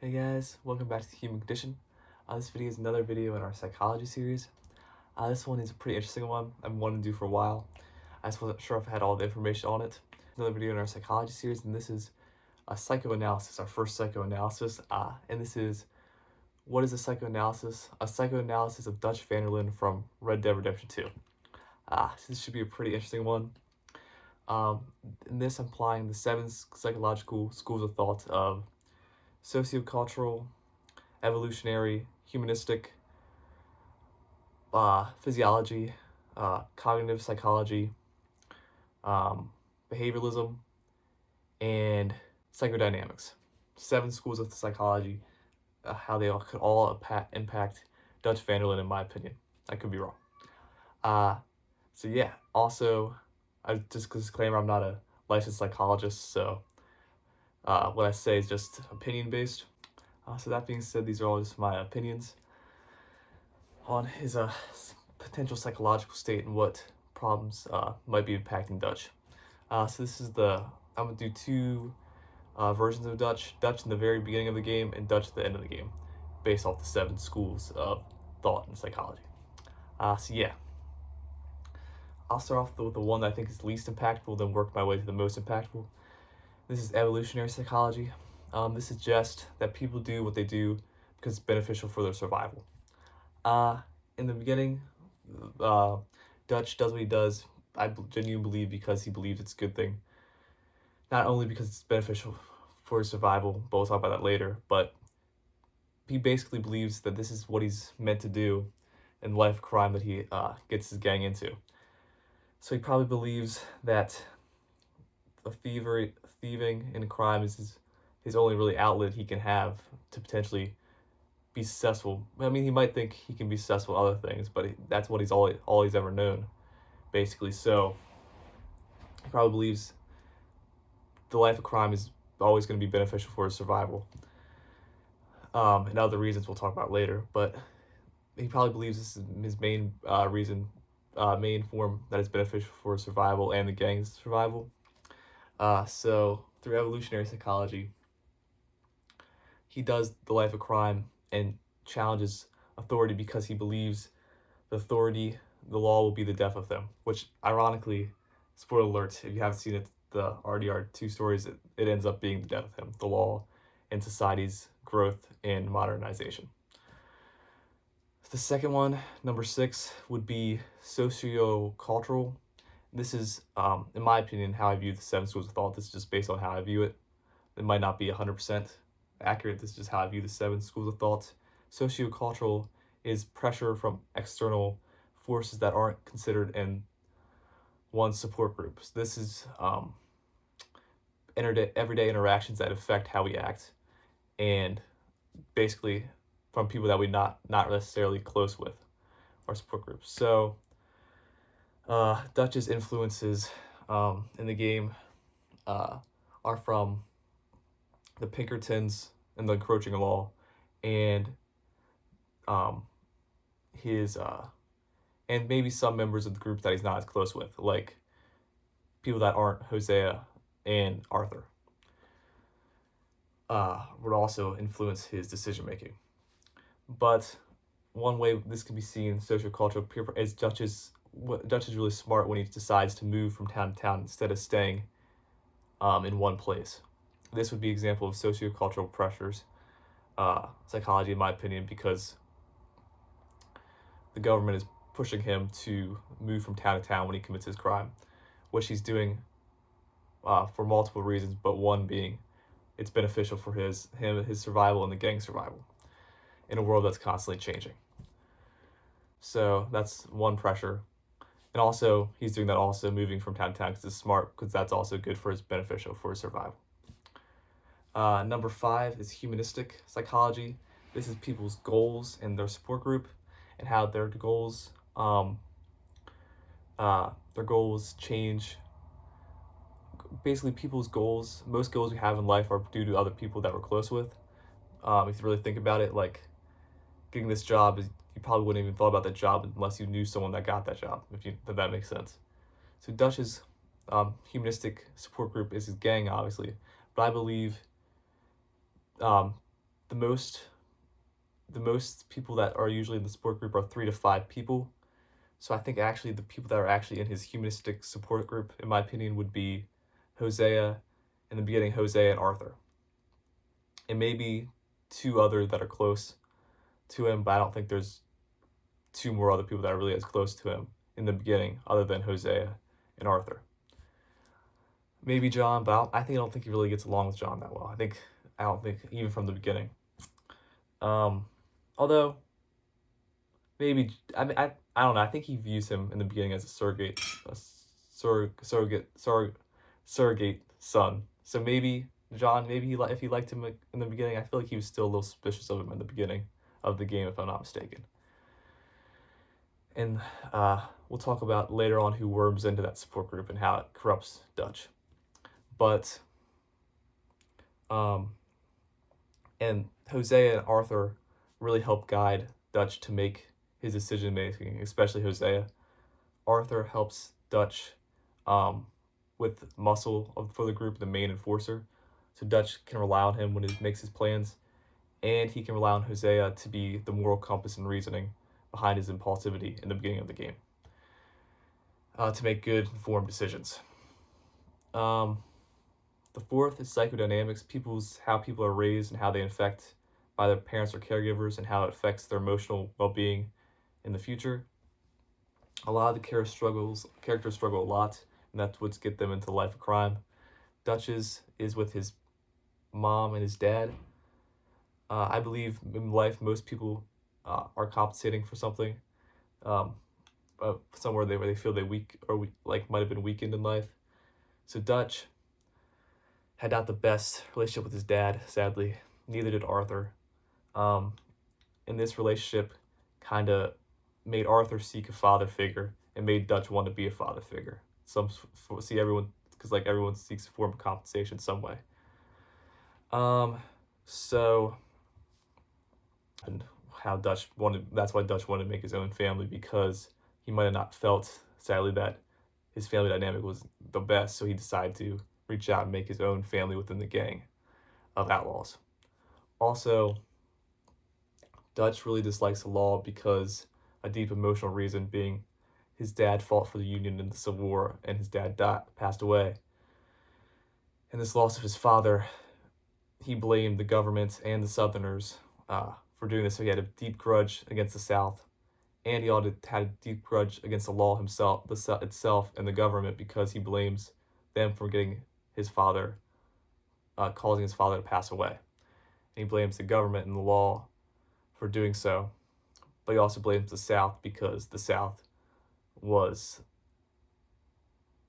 Hey guys, welcome back to the Human Condition. This video is another video in our psychology series. This one is a pretty interesting one I've been wanting to do for a while. I just wasn't sure if I had all the information on it. Another video in our psychology series, and this is a psychoanalysis, our first psychoanalysis. And this is, what is a psychoanalysis? A psychoanalysis of Dutch van der Linde from Red Dead Redemption 2. So this should be a pretty interesting one. In this, I'm applying the 7 psychological schools of thought of sociocultural, evolutionary, humanistic, physiology, cognitive psychology, behavioralism, and psychodynamics. 7 schools of psychology, how they all could all impact Dutch van der Linde, in my opinion. I could be wrong. So yeah, also, just disclaimer, I'm not a licensed psychologist, so what I say is just opinion-based. So that being said, these are all just my opinions on his potential psychological state and what problems might be impacting Dutch. So this is I'm going to do 2 versions of Dutch in the very beginning of the game and Dutch at the end of the game, based off the 7 schools of thought and psychology. So yeah, I'll start off with the one that I think is least impactful, then work my way to the most impactful. This is evolutionary psychology. This suggests that people do what they do because it's beneficial for their survival. In the beginning, Dutch does what he does, I genuinely believe, because he believes it's a good thing. Not only because it's beneficial for his survival, but we'll talk about that later, but he basically believes that this is what he's meant to do in the life of crime that he gets his gang into. So he probably believes that thieving and crime is his only really outlet he can have to potentially be successful. I mean, he might think he can be successful at other things, but that's what all he's ever known, basically. So he probably believes the life of crime is always going to be beneficial for his survival. And other reasons we'll talk about later, but he probably believes this is his main main form that is beneficial for his survival and the gang's survival. So through evolutionary psychology, he does the life of crime and challenges authority because he believes the law will be the death of them, which ironically, spoiler alert, if you haven't seen it, the RDR 2 stories, it ends up being the death of him, the law, and society's growth and modernization. The second one, number 6, would be sociocultural. This is, in my opinion, how I view the 7 schools of thought. This is just based on how I view it. It might not be 100% accurate. This is just how I view the 7 schools of thought. Sociocultural is pressure from external forces that aren't considered in one's support groups. This is everyday interactions that affect how we act, and basically from people that we're not necessarily close with, our support groups. So Dutch's influences in the game are from the Pinkertons and the encroaching law, and his and maybe some members of the group that he's not as close with, like people that aren't Hosea and Arthur, would also influence his decision making. But one way this can be seen, sociocultural peer, is Dutch is really smart when he decides to move from town to town instead of staying in one place. This would be an example of sociocultural pressures, psychology, in my opinion, because the government is pushing him to move from town to town when he commits his crime, which he's doing for multiple reasons, but one being it's beneficial for his survival and the gang's survival in a world that's constantly changing. So that's one pressure. And also, he's doing that also, moving from town to town, because it's smart, because that's also good for beneficial for his survival. Number 5 is humanistic psychology. This is people's goals and their support group, and how their goals change. Basically, people's goals, most goals we have in life are due to other people that we're close with. If you really think about it, like getting this job, you probably wouldn't even thought about that job unless you knew someone that got that job, if that makes sense. So Dutch's humanistic support group is his gang, obviously, but I believe the the most people that are usually in the support group are 3 to 5 people. So I think actually the people that are actually in his humanistic support group, in my opinion, would be Hosea, in the beginning, Hosea and Arthur. And maybe 2 others that are close to him, but I don't think there's 2 more other people that are really as close to him in the beginning, other than Hosea and Arthur. Maybe John, but I don't think he really gets along with John that well. I don't think, even from the beginning. Although, maybe, I don't know, I think he views him in the beginning as a surrogate son. So maybe John, if he liked him in the beginning, I feel like he was still a little suspicious of him in the beginning of the game, if I'm not mistaken. And we'll talk about later on who worms into that support group and how it corrupts Dutch. But, and Hosea and Arthur really help guide Dutch to make his decision making, especially Hosea. Arthur helps Dutch with muscle for the group, the main enforcer. So Dutch can rely on him when he makes his plans, and he can rely on Hosea to be the moral compass and reasoning behind his impulsivity in the beginning of the game, to make good, informed decisions. The fourth is psychodynamics, how people are raised and how they affect by their parents or caregivers and how it affects their emotional well-being in the future. A lot of the characters struggle a lot, and that's what's get them into the life of crime. Dutch's is with his mom and his dad. I believe in life most people are compensating for something, somewhere where they feel might have been weakened in life. So Dutch had not the best relationship with his dad, sadly. Neither did Arthur. And this relationship kind of made Arthur seek a father figure and made Dutch want to be a father figure. Everyone seeks a form of compensation some way. And that's why Dutch wanted to make his own family, because he might have not felt, sadly, that his family dynamic was the best, so he decided to reach out and make his own family within the gang of outlaws. Also, Dutch really dislikes the law because a deep emotional reason being his dad fought for the Union in the Civil War, and his dad passed away. And this loss of his father, he blamed the government and the Southerners for doing this. So he had a deep grudge against the South, and he also had a deep grudge against the law itself and the government, because he blames them for getting his father, causing his father to pass away. And he blames the government and the law for doing so, but he also blames the South because the South was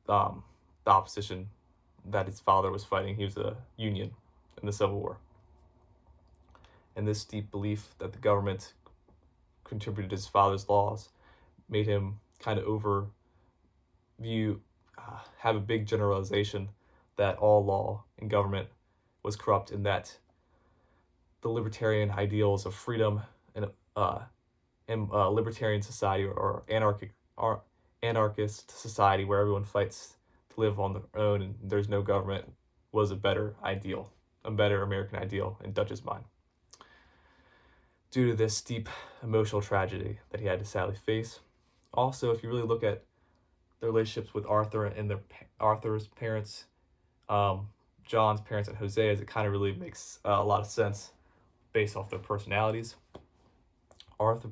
the opposition that his father was fighting. He was a Union in the Civil War. And this deep belief that the government contributed to his father's laws made him kind of have a big generalization that all law and government was corrupt, and that the libertarian ideals of freedom and libertarian society or anarchist society where everyone fights to live on their own and there's no government was a better American ideal in Dutch's mind. Due to this deep emotional tragedy that he had to sadly face. Also, if you really look at the relationships with Arthur and Arthur's parents, John's parents and Hosea's, it kind of really makes a lot of sense based off their personalities.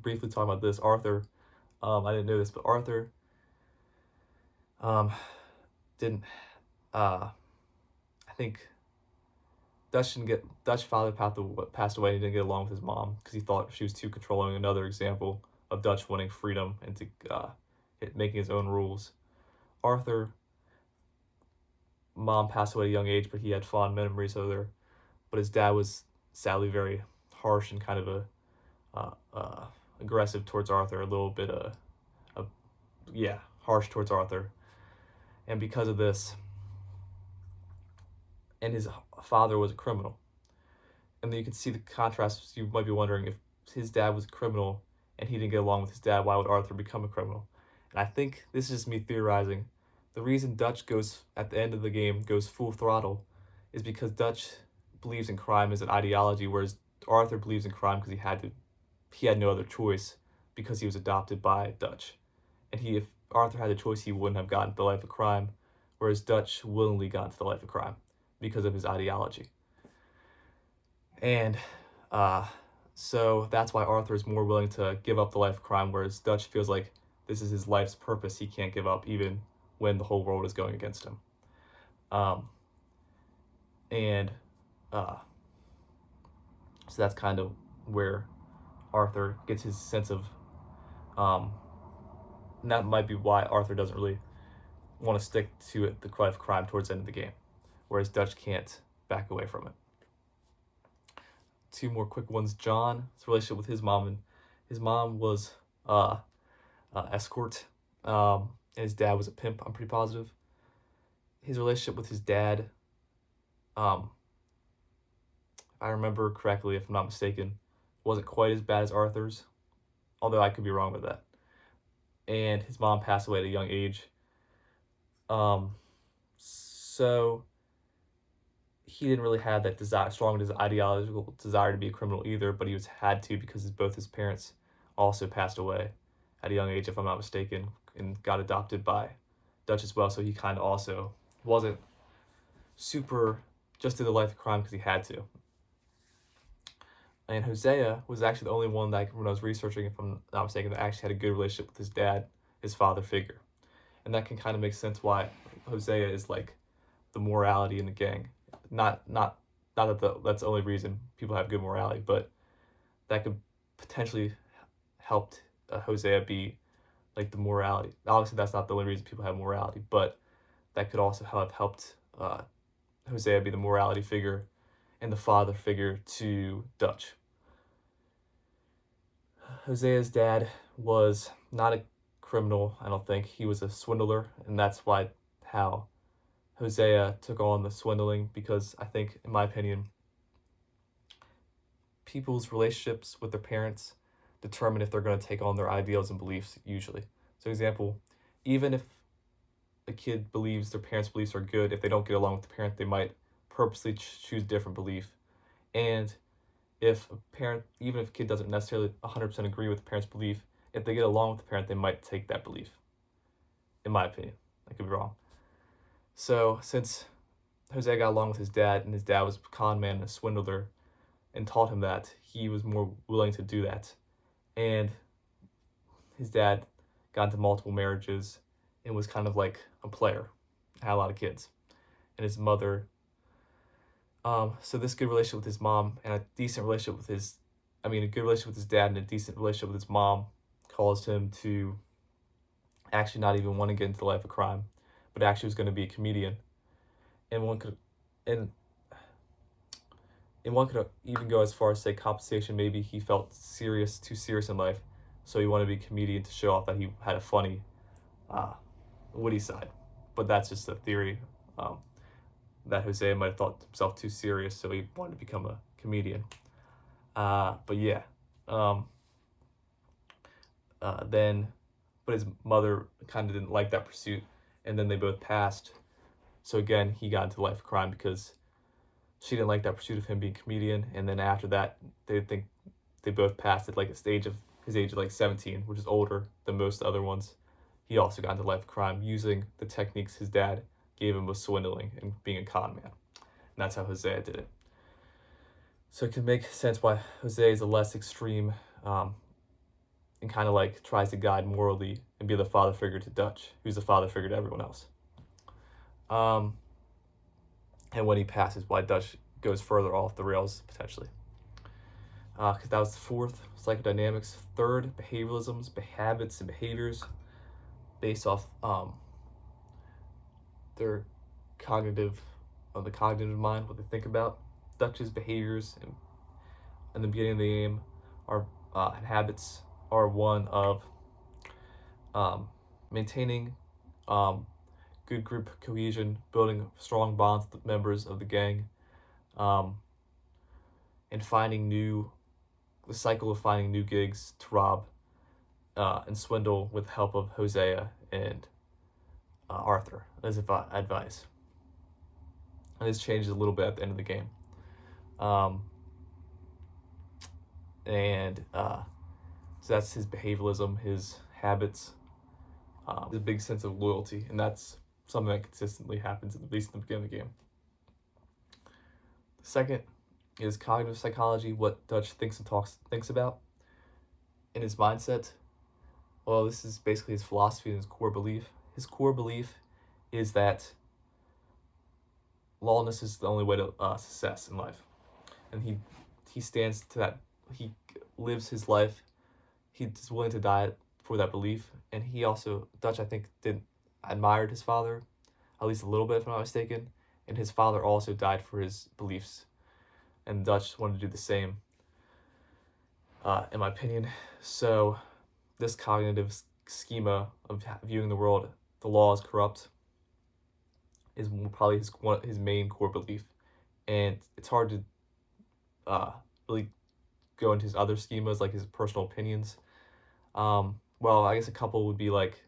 Briefly talking about this, Arthur, I didn't know this, but Arthur didn't, I think Dutch's father passed away, and he didn't get along with his mom because he thought she was too controlling. Another example of Dutch wanting freedom and making his own rules. Arthur, mom passed away at a young age, but he had fond memories of her. But his dad was sadly very harsh and kind of aggressive towards Arthur, a little bit harsh towards Arthur. And because of this, and his father was a criminal. And then you can see the contrast. You might be wondering, if his dad was a criminal and he didn't get along with his dad, why would Arthur become a criminal? And I think this is just me theorizing. The reason Dutch at the end of the game goes full throttle is because Dutch believes in crime as an ideology, whereas Arthur believes in crime because he had no other choice because he was adopted by Dutch. And if Arthur had a choice, he wouldn't have gotten to the life of crime, whereas Dutch willingly got into the life of crime because of his ideology. And so that's why Arthur is more willing to give up the life of crime, whereas Dutch feels like this is his life's purpose. He can't give up even when the whole world is going against him. And so that's kind of where Arthur gets his sense of, and that might be why Arthur doesn't really want to stick to it, the life of crime towards the end of the game, whereas Dutch can't back away from it. Two more quick ones. John's relationship with his mom, and his mom was escort, and his dad was a pimp. I'm pretty positive. His relationship with his dad, if I remember correctly, if I'm not mistaken, wasn't quite as bad as Arthur's, although I could be wrong with that. And his mom passed away at a young age. So he didn't really have that strong ideological desire to be a criminal either, but he had to because both his parents also passed away at a young age, if I'm not mistaken, and got adopted by Dutch as well. So he kind of also wasn't super just did the life of crime because he had to. And Hosea was actually the only one that, when I was researching, if I'm not mistaken, that actually had a good relationship with his dad, his father figure. And that can kind of make sense why Hosea is like the morality in the gang. Not that that's the only reason people have good morality, but that could potentially help Hosea be like the morality. Obviously, that's not the only reason people have morality, but that could also have helped Hosea be the morality figure and the father figure to Dutch. Hosea's dad was not a criminal, I don't think. He was a swindler, and that's how Hosea took on the swindling, because I think, in my opinion, people's relationships with their parents determine if they're going to take on their ideals and beliefs, usually. So, example, even if a kid believes their parents' beliefs are good, if they don't get along with the parent, they might purposely choose a different belief. And if even if a kid doesn't necessarily 100% agree with the parent's belief, if they get along with the parent, they might take that belief, in my opinion. I could be wrong. So since Hosea got along with his dad, and his dad was a con man and a swindler, and taught him that, he was more willing to do that. And his dad got into multiple marriages and was kind of like a player, had a lot of kids. And his mother, so this good relationship with his mom and a decent relationship with a good relationship with his dad and a decent relationship with his mom caused him to actually not even want to get into the life of crime, but actually was going to be a comedian. And one could even go as far as say compensation. Maybe he felt too serious in life, so he wanted to be a comedian to show off that he had a funny, witty side. But that's just a theory. That Hosea might have thought himself too serious, so he wanted to become a comedian. But his mother kind of didn't like that pursuit, and then they both passed. So again, he got into life of crime because she didn't like that pursuit of him being a comedian. And then after that, they both passed at like his age of like 17, which is older than most of the other ones. He also got into life of crime using the techniques his dad gave him with swindling and being a con man. And that's how Hosea did it. So it can make sense why Hosea is a less extreme, and kind of like tries to guide morally and be the father figure to Dutch, who's the father figure to everyone else. And when he passes, why Dutch goes further off the rails, potentially. Because that was the fourth, psychodynamics. Third, behavioralisms, habits and behaviors based off their the cognitive mind, what they think about. Dutch's behaviors in the beginning of the game and habits are one of maintaining good group cohesion, building strong bonds with members of the gang, and the cycle of finding new gigs to rob and swindle with the help of Hosea and Arthur as advice. And this changes a little bit at the end of the game. and so that's his behavioralism, his habits, his big sense of loyalty, and that's something that consistently happens at least in the beginning of the game. The second is cognitive psychology, what Dutch thinks about in his mindset. Well, this is basically his philosophy and his core belief. His core belief is that lawlessness is the only way to success in life, and he stands to that. He lives his life. He's willing to die for that belief, and he also Dutch, I think, admired his father, at least a little bit, if I'm not mistaken, and his father also died for his beliefs, and Dutch wanted to do the same, in my opinion. So, this cognitive schema of viewing the world, the law is corrupt, is probably his main core belief, and it's hard to really go into his other schemas like his personal opinions. Well, I guess a couple would be like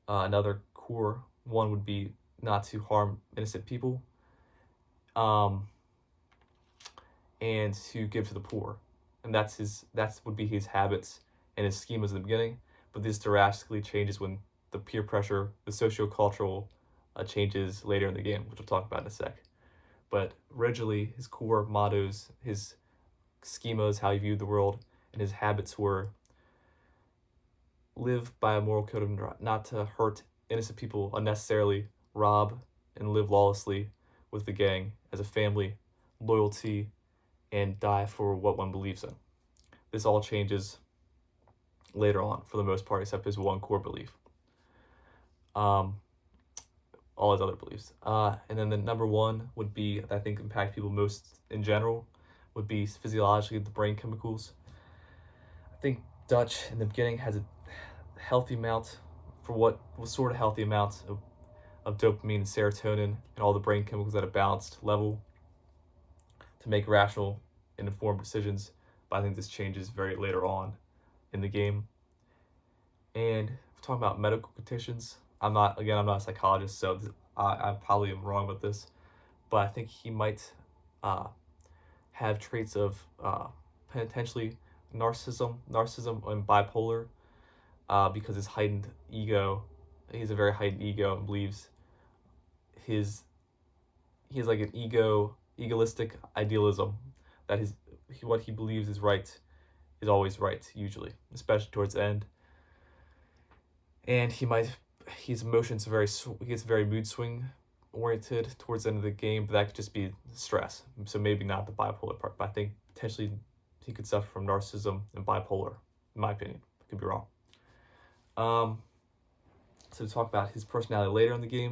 another core one would be not to harm innocent people, and to give to the poor, and that's would be his habits and his schemas in the beginning. But this drastically changes when the peer pressure, the socio-cultural changes later in the game, which we'll talk about in a sec. But originally, his core mottos, his schemas, how he viewed the world, and his habits were live by a moral code of not to hurt innocent people unnecessarily, rob and live lawlessly with the gang as a family, loyalty, and die for what one believes in. This all changes later on for the most part, except his one core belief. All his other beliefs. And then the number one would be, I think, impact people most in general, would be physiologically the brain chemicals. I think Dutch in the beginning has a healthy amount for what was sort of healthy amounts of dopamine and serotonin and all the brain chemicals at a balanced level to make rational and informed decisions. But I think this changes very later on in the game. And if we're talking about medical conditions, I'm not a psychologist, so I probably am wrong with this, but I think he might have traits of potentially narcissism and bipolar, because his heightened ego, he's a very heightened ego and believes he has like an egoistic idealism that what he believes is right is always right, usually, especially towards the end. And his emotions he gets very mood swing oriented towards the end of the game, but that could just be stress. So maybe not the bipolar part, but I think potentially he could suffer from narcissism and bipolar, in my opinion. I could be wrong. So to talk about his personality later in the game,